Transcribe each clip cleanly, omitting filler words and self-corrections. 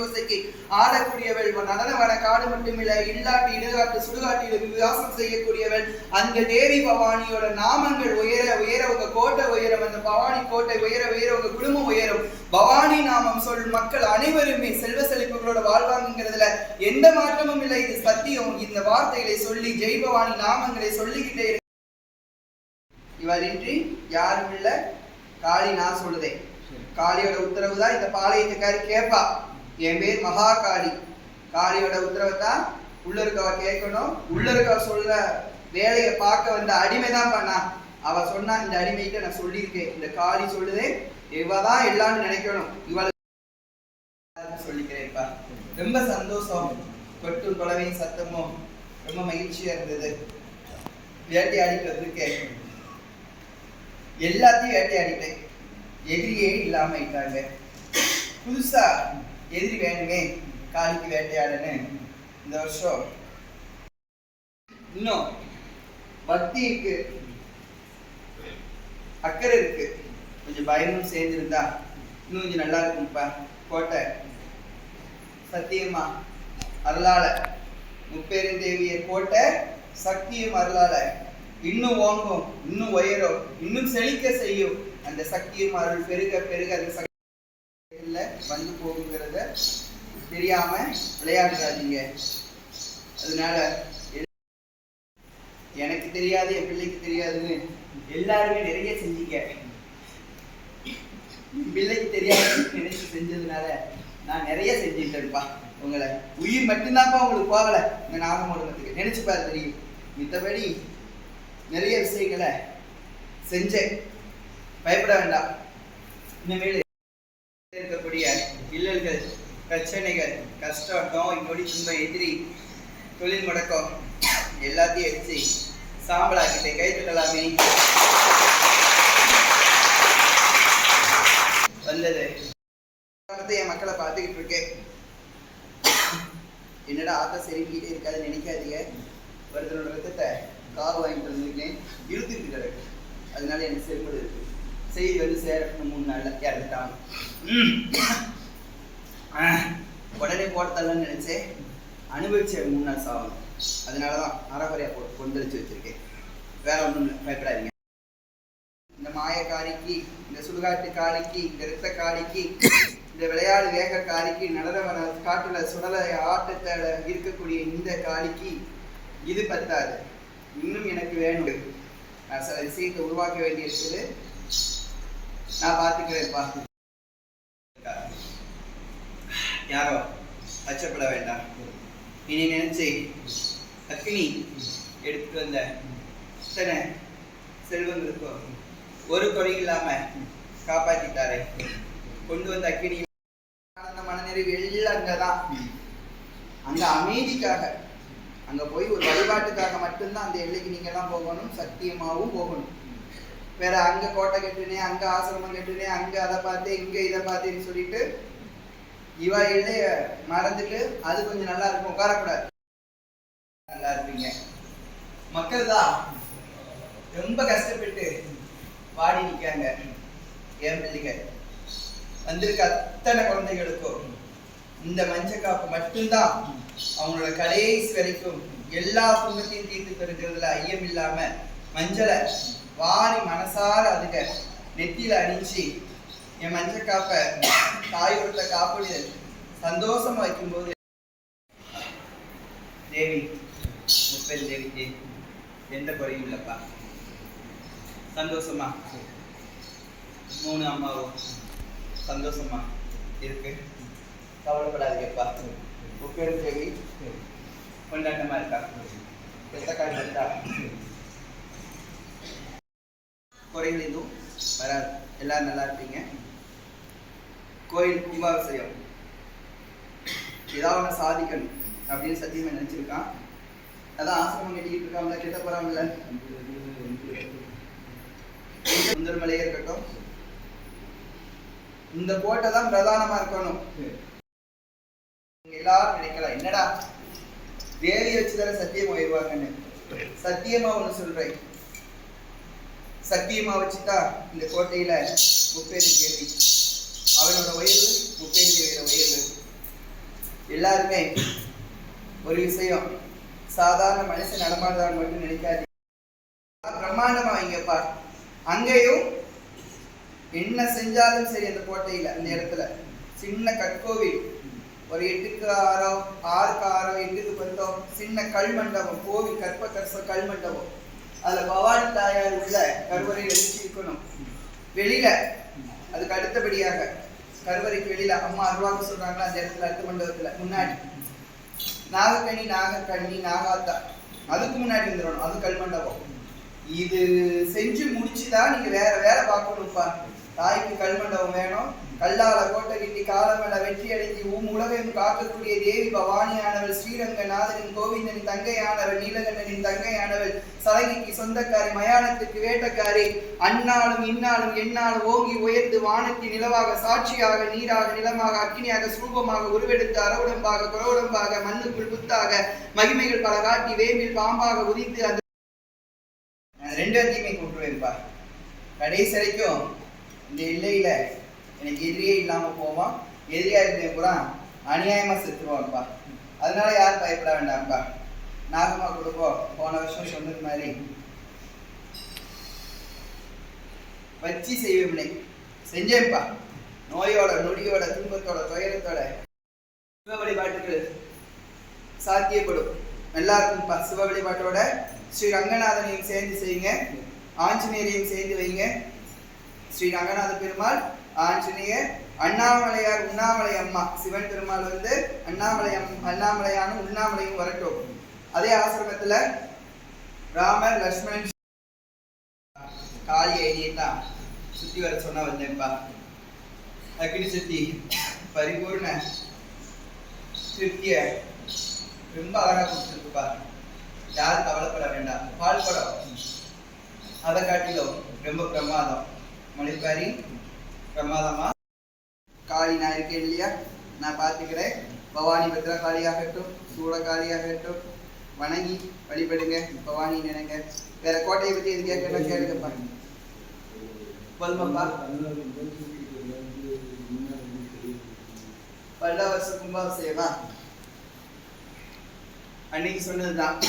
ஓசைக்கு ஆடக்கூடியவள், நடனவன காடு மட்டுமில்லை, இல்லாட்டு இடுகாட்டு சுடுகாட்டில் விவாசம் செய்யக்கூடியவள். அந்த தேவி பவானியோட நாமங்கள் உயர உயர உங்க கோட்டை உயரம், அந்த பவானி கோட்டை உயர உயர உங்க குடும்பம் உயரும். பவானி நாமம் சொல் மக்கள் அனைவருமே செல்வ செழிப்புகளோட வாழ்வாங்கிறதுல எந்த மாற்றமும் இல்லை. இது சத்தியம். இந்த வார்த்தைகளை சொல்லி ஜெய் பவானி நாமங்களை சொல்லிக்கிட்டே இருக்கு. இவரின்றி யாரும் இல்ல. காளி நான் சொல்லுதேன். காளியோட உத்தரவு தான் இந்த பாளையத்துக்காரி கேட்பா. என் பேர் மகா காளி. காளியோட உத்தரவை தான் உள்ள இருக்கவ கேட்கணும். உள்ள இருக்கவ சொல்ல வேலையை பார்க்க வந்த அடிமை தான் பண்ணா. அவ சொன்னா இந்த அடிமைகிட்ட நான் சொல்லியிருக்கேன், இந்த காளி சொல்லுதே இவதான் எல்லாம்னு நினைக்கணும். இவளை சொல்லிக்கிறேன்ப்பா. ரொம்ப சந்தோஷம். கொட்டும் கொலவையும் சத்தமும் ரொம்ப மகிழ்ச்சியா இருந்தது. வேட்டையாடிட்டு வந்திருக்கேன். எல்லாத்தையும் வேட்டையாடிட்டேன். எதிரியே இல்லாம ஆயிட்டாங்க. புதுசா எதிரி வேணுமே காளிக்கு வேட்டையாடன்னு இந்த வருஷம் இன்னும் பக்தி இருக்கு, அக்கறை இருக்கு, கொஞ்சம் பயமும் சேர்ந்துருந்தா இன்னும் கொஞ்சம் நல்லா இருக்கும்ப்பா. கோட்டை சத்தியமா அருளால முப்பெருந்தேவிய கோட்டை சக்தியும் அருளால இன்னும் ஓங்கும், இன்னும் உயரும், இன்னும் செழிக்க செய்யும். அந்த சக்தியும் அருள் பெருக பெருக அந்த சக்தியில வந்து போகுங்கிறத தெரியாம விளையாடுறாதீங்க. அதனால எனக்கு தெரியாது, என் பிள்ளைக்கு தெரியாதுன்னு எல்லாருமே நிறைய செஞ்சீங்க. பிள்ளைக்கு தெரியாதுன்னு நினைச்சு செஞ்சதுனால நான் நிறைய செஞ்சுட்டேன்ப்பா. உங்களை உயிர் மட்டும்தான்ப்பா உங்களுக்கு போகல. இந்த நாமம் ஒழுங்கத்துக்கு நினைச்சு பாரு தெரியும். மித்தபடி நிறைய விஷயங்களை செஞ்சேன். பயப்பட வேண்டாம். இனிமேல் இருக்கக்கூடிய இல்லல்கள், பிரச்சனைகள், கஷ்டம், நோய், நொடி, துன்பம், எதிரி, தொழில் முடக்கம் எல்லாத்தையும் எடுத்து சாம்பலாக்கிட்டேன். கை தட்டலாமே. வந்தது என் மக்களை பார்த்துக்கிட்டு இருக்கேன். என்னடா ஆத்த செருக்கிட்டே இருக்காது நினைக்காதீங்க. ஒருத்தரோட ரத்தத்தை கார் வாங்கிட்டு வந்துருக்கேன், இழுத்துக்கிட்டு கிடக்கு. அதனால எனக்கு செருப்பது இருக்கு. செய்தி வந்து சேரணும் 3 நாள்ல இறந்துட்டாங்க. உடனே போட்டதெல்லாம் நினைச்சேன், அனுபவிச்ச 3 நாள் சாவணும். அதனாலதான் அறகுறையா போட்டு கொந்தளிச்சு வச்சிருக்கேன். வேற ஒன்றும் இல்லை, பயப்படாதீங்க. இந்த மாயக்காரிக்கு, இந்த சுடுகாட்டு காளிக்கு, இந்த இரத்த காளிக்கு, இந்த விளையாடு வேக காளிக்கு, நடன காட்டுல சுடலை ஆட்டத்தை இருக்கக்கூடிய இந்த காளிக்கு இது பத்தாது. இன்னும் எனக்கு வேணும். நான் சில விஷயத்தை உருவாக்க வேண்டிய இருக்குது. நான் பார்த்துக்கிறேன்ப்பா. யாரோ அச்சப்பட வேண்டாம். இனி நினைச்சு அக்னி எடுத்துட்டு வந்த இத்தனை செல்வங்களுக்கும் ஒரு குறை இல்லாம காப்பாத்திட்டாரு. கொண்டு வந்த அக்னி ஆனந்த மனநிறைவு எல்லாம் அங்கதான். அந்த அமைதிக்காக அங்க போய் ஒரு வழிபாட்டுக்காக மட்டும்தான் அந்த எல்லைக்கு நீங்க எல்லாம் போகணும். சத்தியமாவும் போகணும். வேற அங்க கோட்டை கட்டுனேன், அங்க ஆசிரமம் கட்டுனேன், அங்க அதை பார்த்தேன், இங்க இதை பார்த்தேன்னு சொல்லிட்டு இவ எல்லைய மறந்துட்டு அது கொஞ்சம் நல்லா இருக்கும். உட்காரக்கூடாது. நல்லா இருப்பீங்க. மக்கள் தான் ரொம்ப கஷ்டப்பட்டு பாடி நிற்காங்க. என் பிள்ளைங்க வந்திருக்க அத்தனை குழந்தைகளுக்கும் இந்த மஞ்சக்காப்பு மட்டும்தான் அவங்களோட கடைசி வரைக்கும் எல்லா துன்பத்தையும் தீர்த்து பெறுகிறதுல ஐயம் இல்லாம மஞ்சளை வாரி மனசார அதுக நெத்தியில அணிச்சு என் மஞ்சக்காப்பை தாயோட காப்படி சந்தோஷமா வைக்கும்போது தேவி முப்பெருந்தேவிக்கு எந்த குறையும் இல்லப்பா. சந்தோஷமா 3 அம்மாவும் சந்தோஷமா இருக்கு. கவலைப்படாதீங்கப்பா. முப்பெருந்தேவி கொண்டாட்டமா இருக்கா. எத்தக்காடு இருக்கா. குறைகள் எதுவும் வராது. எல்லாரும் நல்லா இருப்பீங்க. கோயில் கும்பாபிஷேகம் ஏதாவது ஒன்று சாதிக்கணும் அப்படின்னு சத்தியமா நினைச்சிருக்கான். அதான் ஆசிரமம் கட்டிக்கிட்டு இருக்காங்களா, கெட்ட போறாங்கல்ல. சுந்தரமலையே இருக்கட்டும். இந்த கோட்டை தான் பிரதானமா இருக்கணும். எல்லாரும் நினைக்கலாம், என்னடா தேவி வச்சுதான சத்தியமா உயர்வாங்கன்னு. சத்தியமா ஒண்ணு சொல்றேன். சத்தியமா வச்சுட்டா இந்த கோட்டையில முப்பேரு கேள்வி அவனோட உயர்வு, முப்பேரு உயர்வு எல்லாருமே ஒரு விஷயம், சாதாரண மனுஷன் நடமாடுறாங்க மட்டும் நினைக்காது, பிரம்மாண்டமா வைங்கப்பா. அங்கேயும் என்ன செஞ்சாலும் சரி, அந்த கோட்டையில அந்த இடத்துல சின்ன கற்கோவில், ஒரு 8க்கு 6, 6க்கு 6, 8க்கு 10, சின்ன கல் மண்டபம், கோவில் கற்ப கல் மண்டபம். அதுல பவானி தாயார் உள்ள கருவறையில் இருக்கணும். வெளியில அதுக்கு அடுத்தபடியாக கருவறைக்கு வெளியில அம்மா அருவாக்கு சொல்றாங்களா அந்த இடத்துல அடுத்த மண்டபத்துல முன்னாடி நாகக்கனி, நாகக்கண்ணி, நாகாத்தா, அதுக்கு முன்னாடி வந்துடணும். அது கல் மண்டபம். இது செஞ்சு முடிச்சுதான் நீங்க வேற வேலை பார்க்கணும்ப்பா. தாய்க்கு கல் மண்டபம் வேணும். கல்லால கோட்டை கட்டி காலமேல வெற்றி அடைஞ்சி உலகம் காக்கக்கூடிய தேவி பவானியானவள், ஸ்ரீரங்கநாதனின் கோவிந்தனின் தங்கையானவள், நீலகண்டனின் தங்கையானவள், சலகிக்கு சொந்தக்காரி, மயானத்துக்கு வேட்டக்காரி, அந்நாளும் இந்நாளும் எந்நாளும் ஓங்கி உயர்ந்து வானத்தின் நிலவாக, சாட்சியாக, நீராக, நிலமாக, அக்கினியாக, ஸ்ரூபமாக உருவெடுத்து அரவுடம்பாக, குறவுடம்பாக, மண்ணுக்குள் புத்தாக மகிமைகள் பல காட்டி வேம்பில் பாம்பாக உதித்து அந்த 2 கூட்டுவேன்பா. கடைசி வரைக்கும் இந்த எல்லையில எனக்கு எதிரியே இல்லாம போவான். எதிரியா இருந்தேன் பூரா அநியாயமா செத்துருவான்ப்பா. அதனால யாரும் பயப்பட வேண்டாம்ப்பா. நாகமா கொடுப்போம். போன வருஷம் சொன்னது மாதிரி வச்சு செய்வேன், செஞ்சேன்ப்பா. நோயோட, நொடியோட, துன்பத்தோட, துயரத்தோட சிவ வழிபாட்டுகள் சாத்தியப்படும். எல்லாருக்கும்ப்பா சிவ வழிபாட்டோட ஸ்ரீ ரங்கநாதனையும் சேர்ந்து செய்யுங்க, ஆஞ்சநேயரையும் சேர்ந்து வைங்க. ஸ்ரீ ரங்கநாத பெருமாள், ஆஞ்சநேயர், அண்ணாமலையார், உண்ணாமலை அம்மா, சிவன் பெருமாள் வந்து அண்ணாமலையானும் உண்ணாமலையும் வரட்டும். அதே ஆசிரமத்துல ராமர், லட்சுமணன், காளி ஐடியெல்லாம் சுத்தி வர சொன்னா வந்தேன்ப்பா. அக்கினி சுத்தி பரிபூர்ண திருப்திய ரொம்ப அழகா கொடுத்துருக்குப்பா. யாரும் கவலைப்பட வேண்டாம். பால் படம் அதை காட்டிலும் ரொம்ப பிரமாதம். மொழிப்பாரி பிரமாதமா. காளி நான் இருக்கேன் இல்லையா, நான் பார்த்துக்கிறேன். பவானி பத்ரா காளியாகட்டும், சூட காளியாகட்டும், வணங்கி வழிபடுங்க, பவானி நினைங்க. வேற கோட்டையை பத்தி எது கேட்கணும் கேளுங்கப்பா. பல்மப்பா பல்லாவச கும்பாபிஷேகமா அன்னைக்கு சொன்னதுதான்.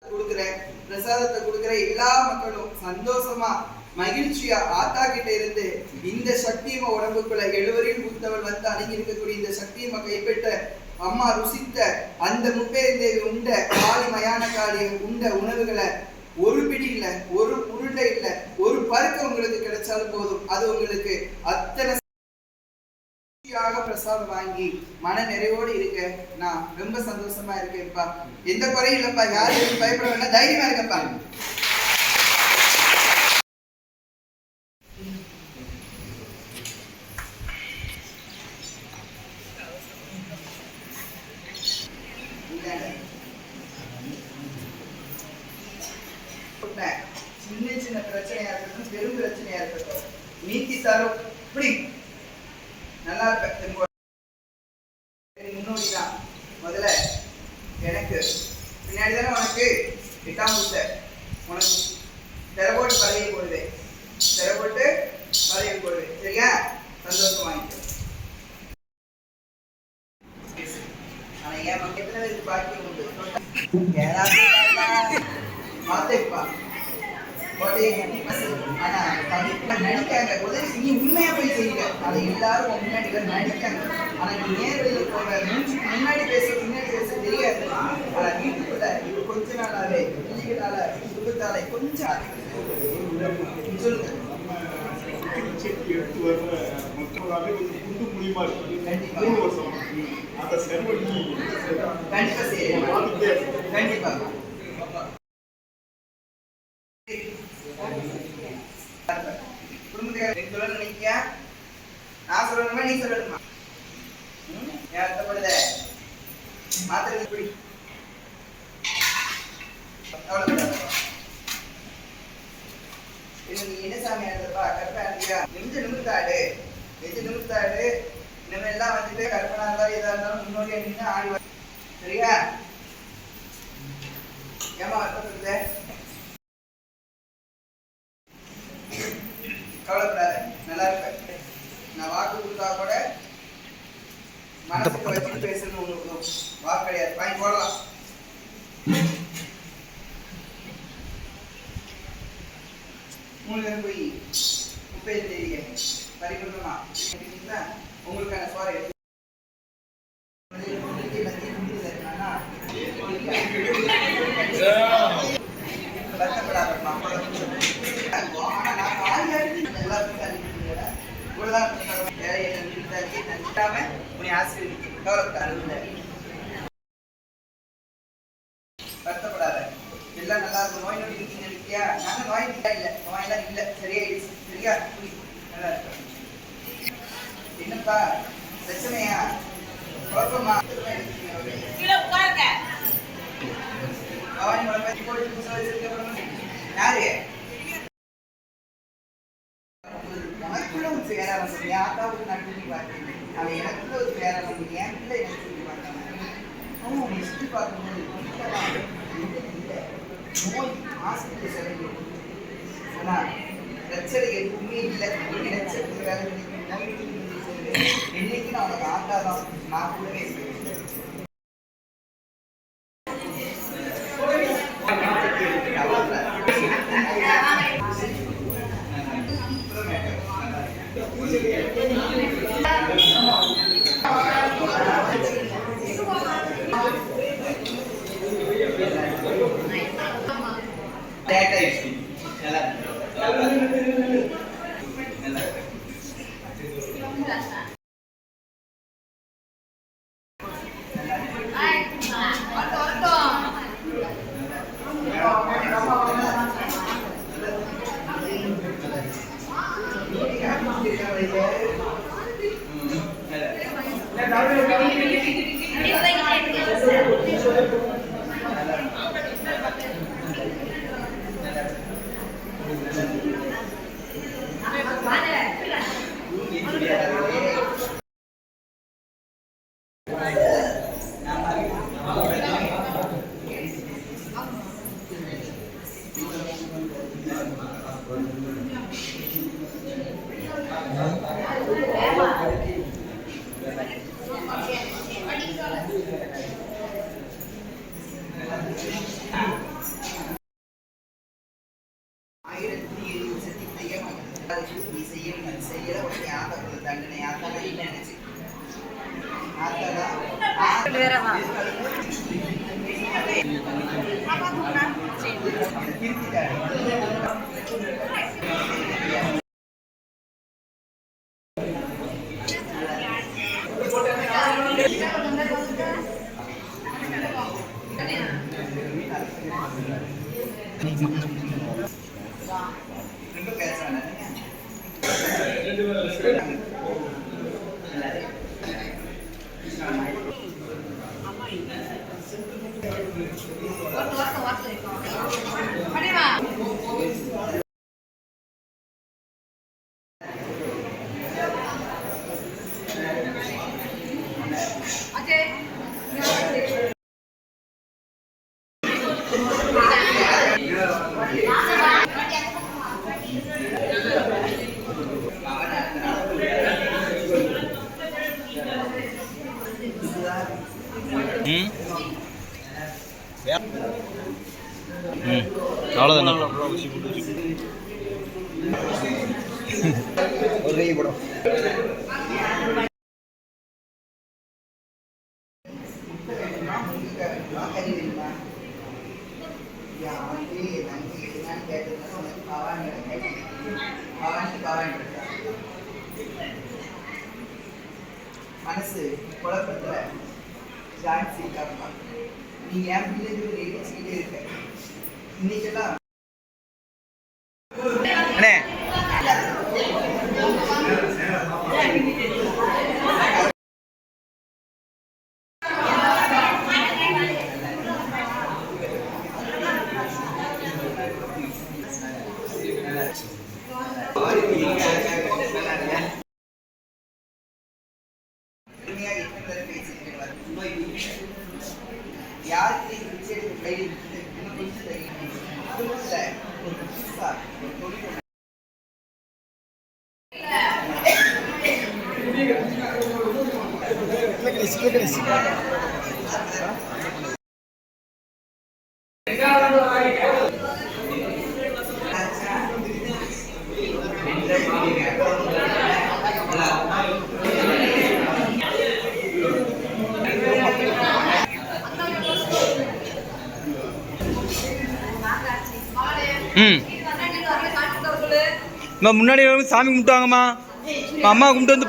கொடுக்குறேன் பிரசாதத்தை கொடுக்குற எல்லா மக்களும் சந்தோஷமா மகிழ்ச்சியா ஆத்தா கிட்ட இருந்து இந்த சக்தியம உடம்புக்குள்ள 70 மூத்தவள் வந்து அடங்கி இருக்கக்கூடிய இந்த சக்தியம கைப்பற்ற அம்மா ருசித்த அந்த முப்பெருந்தேவி உண்ட காளி, மயான காளி உண்ட உணவுகளை ஒரு பிடி இல்ல, ஒரு உருண்டை இல்ல, ஒரு பருக்க உங்களுக்கு கிடைச்சாலும் போதும். அது உங்களுக்கு அத்தனை பிரசாதம் வாங்கி மன நிறைவோடு இருக்க நான் ரொம்ப சந்தோஷமா இருக்கேன்ப்பா. எந்த குறையும் இல்லப்பா. யாரும் பயப்பட வேண்டாம், தைரியமா இருக்கப்பா. சின்ன சின்ன பிரச்சனையா இருக்கட்டும், பெரும் பிரச்சனையா இருக்கட்டும், நீத்தி தரும். இப்படி நல்லா இருப்ப. முன்னோடிதான். முதல்ல எனக்கு பின்னாடி தானே உனக்கு 8ஆம் புத்த உனக்கு தெர போட்டு பழைய போடுவேன், தெர போட்டு பழைய போடுவேன். சரியா? சந்தோஷம் வாங்கிக்க. ஆனா என் மக்கத்துல இது பாக்கியம் உண்டு. மாத்தேப்பா ஆனா நடிக்காங்க. உதவி நீ உண்மையா போய் செய்யுங்க. அதை எல்லாரும் முன்னாடி நடிக்காங்க. ஆனா நீ நேரில் போக முன்னாடி பேச பின்னாடி பேச தெரியாது. ஆனா வீட்டுக்குள்ள இது கொஞ்ச நாளாவே பிள்ளைகளால குடும்பத்தால கொஞ்சம் சொல்லுங்க. கண்டிப்பா குடும்பத்தை நினைக்கியா? நான் சொல்லணுமா நீ சொல்லணுமா? அர்த்தப்படுத மாத்திரை எப்படி என்ன சாமி ஆடுறப்பா? கற்பனா நெஞ்சு நிமித்தாடு, நெஞ்சு நிமித்தாடு. இனிமே எல்லாம் வந்துட்டு கற்பனா இருந்தாலும் எதா இருந்தாலும் முன்னோடியா நின்று ஆடி. சரியா? ஏமா அர்த்தப்படுத? கவலைப்படாத, நல்லா இருப்ப. நான் வாக்கு கொடுத்தா கூட மன மாசத்தை வச்சு பேசணும் உங்களுக்கு வாக்கு கிடையாது. வாங்கி போடலாம். மூணு பேரும் போய் குப்பையை தெரியுங்க பரிபூர்ணமா உங்களுக்கான சோறை வருத்தப்படாத. எல்லாம் நல்லா இருக்கும். நோய் நொடி இருக்கீங்க நினைக்கியா? நாங்க நோய் இல்லை, நோயெல்லாம் இல்லை, சரியாயிடுச்சு. சரியா? நல்லா இருக்கு. என்னப்பா பிரச்சனையா? குழப்பமா? யாரு எனக்குள்ள ஒரு வேற யாருக்காவது நன்றி பார்த்தேன். அவன் எனக்குள்ள ஒரு வேற நம்பி என் பிள்ளை எனக்கு சொல்லி பார்த்தாங்க. அவன் சுற்றி பார்க்கும்போது நோய் ஆஸ்பத்திரி செலவு ஆனால் பிரச்சனை எதுவுமே இல்லை. நினைச்சது வேலை இன்னைக்கு நான் உனக்கு ஆட்டாதான் நான் கூடவே நீ செய்யணும் செய்யல உனக்கு ஆத்தக்குள்ள தண்டனை ஆத்தால நினைச்சு அவ்வளோதானே ஒரு கை போடும். மனசு குழப்பத்துல ஜான்சி இருக்காப்பா. நீ என் பிள்ளைக்கு நினைச்சுக்கிட்டே இருக்க. இன்னைக்கெல்லாம் யாருக்கு முன்னாடி சாமி கும்பிட்டாங்கம்மா. அம்மா கும்பிட்டு வந்து